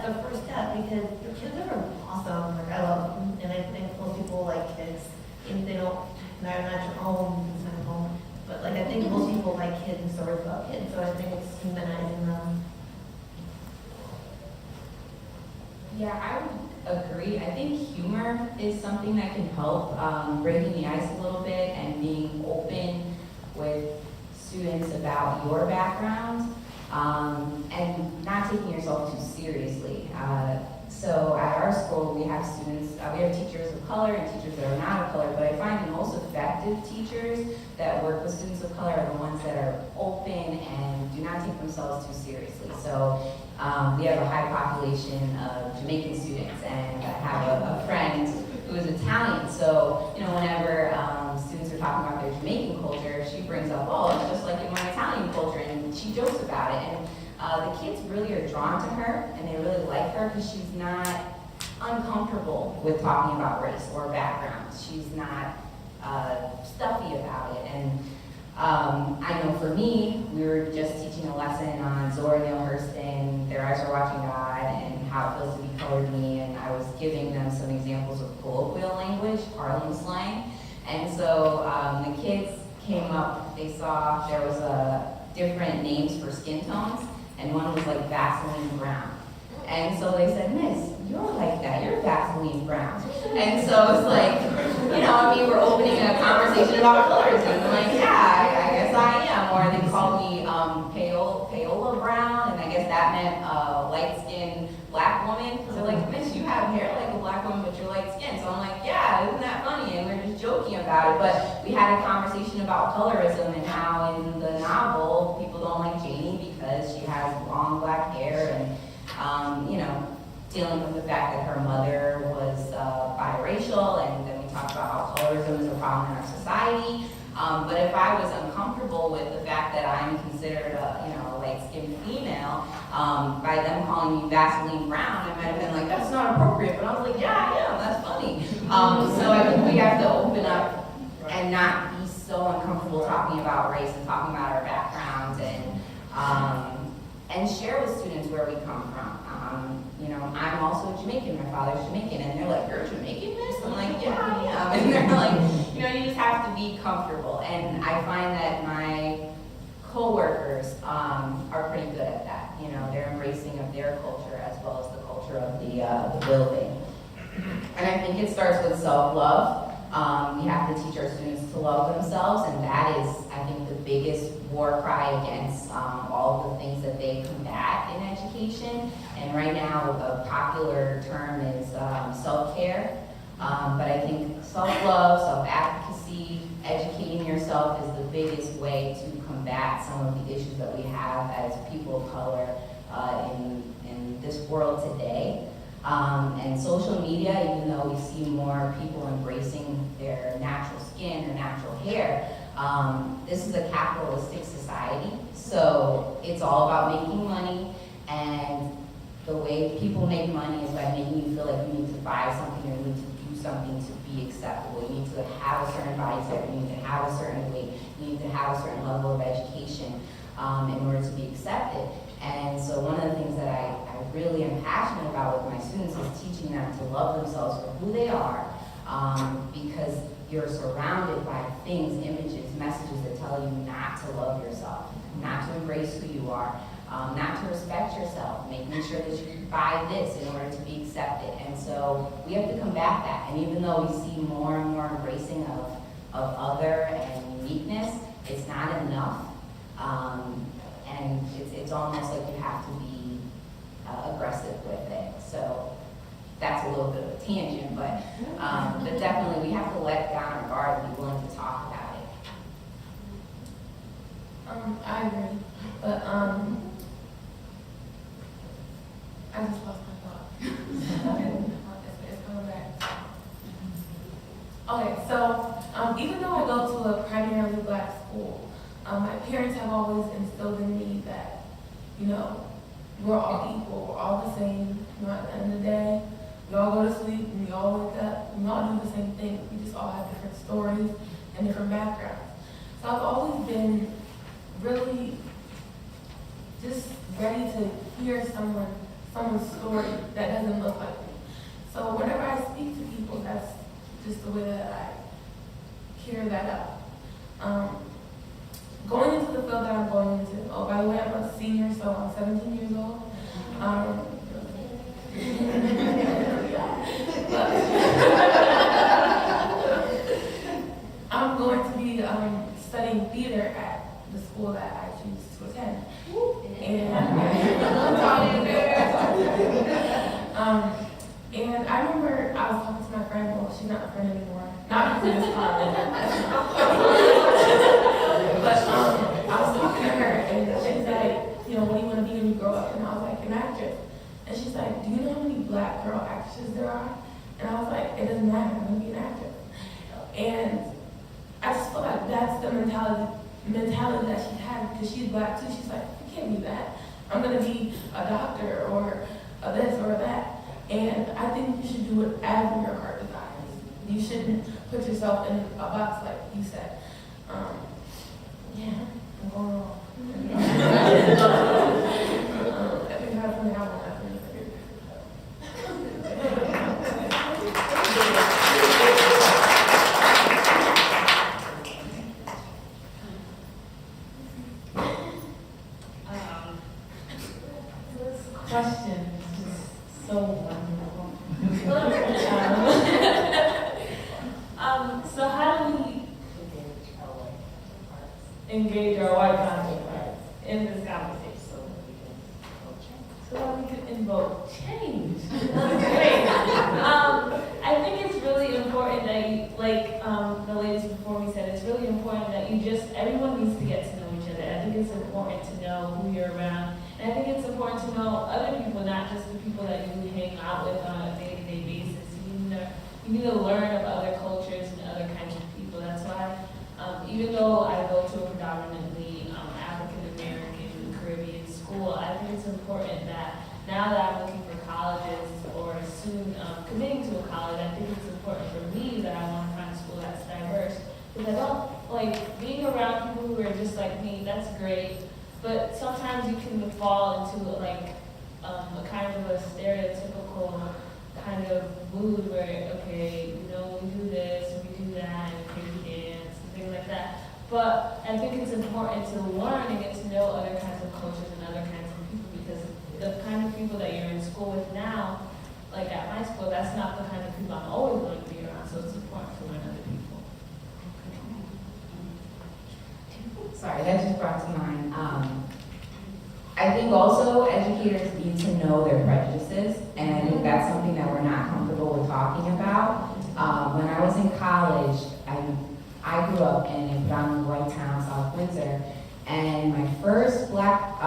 the first step, because your kids are awesome, like I love them, and I think most people like kids, even if they don't, they're not your own, it's not home, but like I think most people like kids and stories about kids, so I think it's humanizing them. Yeah, I would agree. I think humor is something that can help breaking the ice a little bit and being open with students about your background and not taking yourself too seriously. So at our school, we have students, we have teachers of color and teachers that are not of color, but I find the most effective teachers that work with students of color are the ones that are open and do not take themselves too seriously. So we have a high population of Jamaican students, and I have a friend who is Italian. So, you know, whenever students are talking about their Jamaican culture, she brings up, oh, it's just like in my Italian culture, and she jokes about it. And the kids really are drawn to her, and they really like her because she's not uncomfortable with talking about race or background. She's not stuffy about it. And I know for me, we were just teaching a lesson on Zora Neale Hurston, Their Eyes Are Watching God, and how it feels to be colored me, and I was giving them some examples of colloquial language, Harlem slang. And so the kids came up, they saw there was different names for skin tones, and one was like Vaseline brown. And so they said, Miss, you're like that, you're Vaseline brown. And so it's like, you know, I mean, we're opening a conversation about colors, and I'm like, yeah, I guess I am. Or they called me Paola Brown, and I guess that meant light-skinned black woman, because they're like, Miss, you have hair like a black woman, but you're light-skinned. So I'm like, yeah, isn't that funny? And we're just joking about it, but we had a conversation about colorism and how in the novel, people don't like Janie because she has long black hair, and you know, dealing with the fact that her mother was biracial, and then we talked about how colorism is a problem in our society. But if I was uncomfortable with the fact that I'm considered a, you know, light-skinned female, by them calling me Vaseline Brown, I might have been like, that's not appropriate, but I was like, yeah, I am, that's funny. So I think we have to open up and not be so uncomfortable talking about race and talking about our backgrounds, and share with students where we come from. You know, I'm also Jamaican, my father's Jamaican, and they're like, you're Jamaican, miss? I'm like, yeah, I am. And they're like, you know, you just have to be comfortable. And I find that my co-workers are pretty good at that. You know, they're embracing of their culture as well as the culture of the building. And I think it starts with self-love. We have to teach our students to love themselves, and that is, I think, the biggest war cry against all of the things that they combat in education. And right now, a popular term is self-care. But I think self-love, self-advocacy, educating yourself is the biggest way to combat some of the issues that we have as people of color in this world today. And social media, even though we see more people embracing their natural skin or natural hair, this is a capitalistic society. So it's all about making money, and the way people make money is by making you feel like you need to buy something or you need to do something to be acceptable. You need to have a certain body type, you need to have a certain weight, you need to have a certain level of education in order to be accepted. And so one of the things that I really am passionate about with my students is teaching them to love themselves for who they are, because you're surrounded by things, images, messages that tell you not to love yourself, not to embrace who you are, not to respect yourself, making sure that you buy this in order to be accepted. And so we have to combat that. And even though we see more and more embracing of other and uniqueness, it's not enough. And it's almost like you have to be aggressive with it. So that's a little bit of a tangent, but definitely we have to let down our guard and be willing to talk about it. I agree, but I just lost my thought. It's coming back. Okay, so even though I go to a primarily black school, my parents have always instilled in me that, you know, we're all equal, we're all the same. You know, at the end of the day, we all go to sleep and we all wake up, and we all do the same thing. We just all have different stories and different backgrounds. So I've always been really just ready to hear someone someone's story that doesn't look like me. So whenever I speak to people, that's just the way that I carry that out. Going into the field that I'm going into, oh, by the way, I'm a senior, so I'm 17 years old. I'm going to be studying theater at the school that I choose to attend. And I remember I was talking to my friend, well, she's not a friend anymore, not because it's college. But I was talking to her, and she's like, you know, what do you want to be when you grow up? And I was like, an actress. And she's like, do you know how many black girl actresses there are? And I was like, it doesn't matter, I'm going to be an actress. And I just feel like that's the mentality that she has, because she's black too. She's like, I can't be that. I'm going to be a doctor or a this or that. And I think you should do whatever your heart desires. You shouldn't put yourself in a box like you said. Yeah, I'm going wrong. I think I have something I want to Question is just so wonderful. So how do we engage our white counterparts in this conversation so that we can invoke change? I think it's really important that you, like the ladies before me said, it's really important that everyone needs to get to know each other. I think it's important to know who you're around. And I think it's important to know other people, not just the people that you hang out with on a day-to-day basis. You need to learn of other cultures and other kinds of people. That's why, even though I go to a predominantly African-American Caribbean school, I think it's important that now that I'm looking for colleges or soon committing to a college, I think it's important for me that I want to find a school that's diverse. Because I don't, like, being around people who are just like me, that's great. But sometimes you can fall into like a kind of a stereotypical kind of mood where, okay, you know, we do this and we do that and we dance and things like that. But I think it's important to learn and get to know other kinds of cultures and other kinds of people, because the kind of people that you're in school with now, like at my school, that's not the kind of people I'm always going to be around. So it's important to learn other people. Sorry, that just brought to mind. I think also educators need to know their prejudices, and I think that's something that we're not comfortable with talking about. When I was in college, I grew up in a predominantly white town, South Windsor, and my first black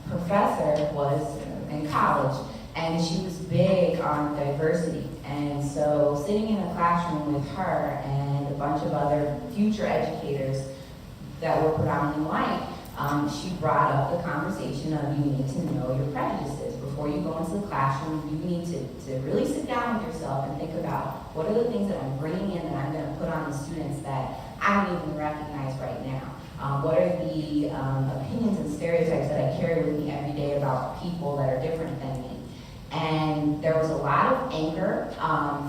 professor was in college, and she was big on diversity. And so sitting in a classroom with her and a bunch of other future educators that were predominantly white, she brought up the conversation of you need to know your prejudices. Before you go into the classroom, you need to really sit down with yourself and think about what are the things that I'm bringing in that I'm going to put on the students that I don't even recognize right now. What are the opinions and stereotypes that I carry with me every day about people that are different than me? And there was a lot of anger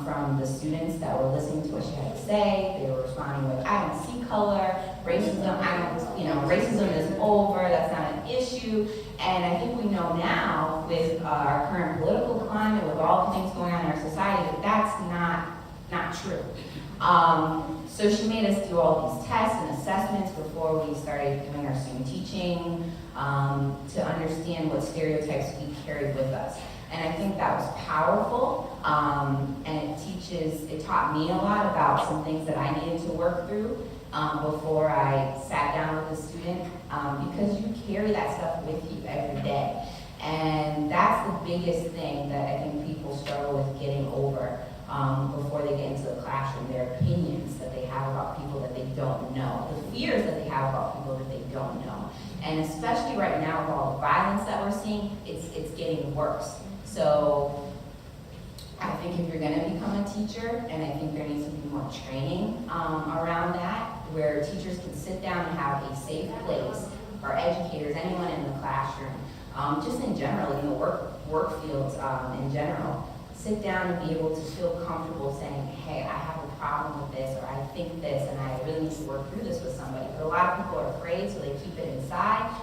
from the students that were listening to what she had to say. They were responding with, I don't see color, racism, racism is over, that's not an issue. And I think we know now with our current political climate, with all the things going on in our society, that that's not true. So she made us do all these tests and assessments before we started doing our student teaching to understand what stereotypes we carried with us. And I think that was powerful, and it taught me a lot about some things that I needed to work through before I sat down with a student, because you carry that stuff with you every day. And that's the biggest thing that I think people struggle with getting over before they get into the classroom, their opinions that they have about people that they don't know, the fears that they have about people that they don't know. And especially right now with all the violence that we're seeing, it's getting worse. So I think if you're going to become a teacher, and I think there needs to be more training around that, where teachers can sit down and have a safe place, or educators, anyone in the classroom, just in general in the work fields in general. Sit down and be able to feel comfortable saying, hey, I have a problem with this, or I think this, and I really need to work through this with somebody. But a lot of people are afraid, so they keep it inside.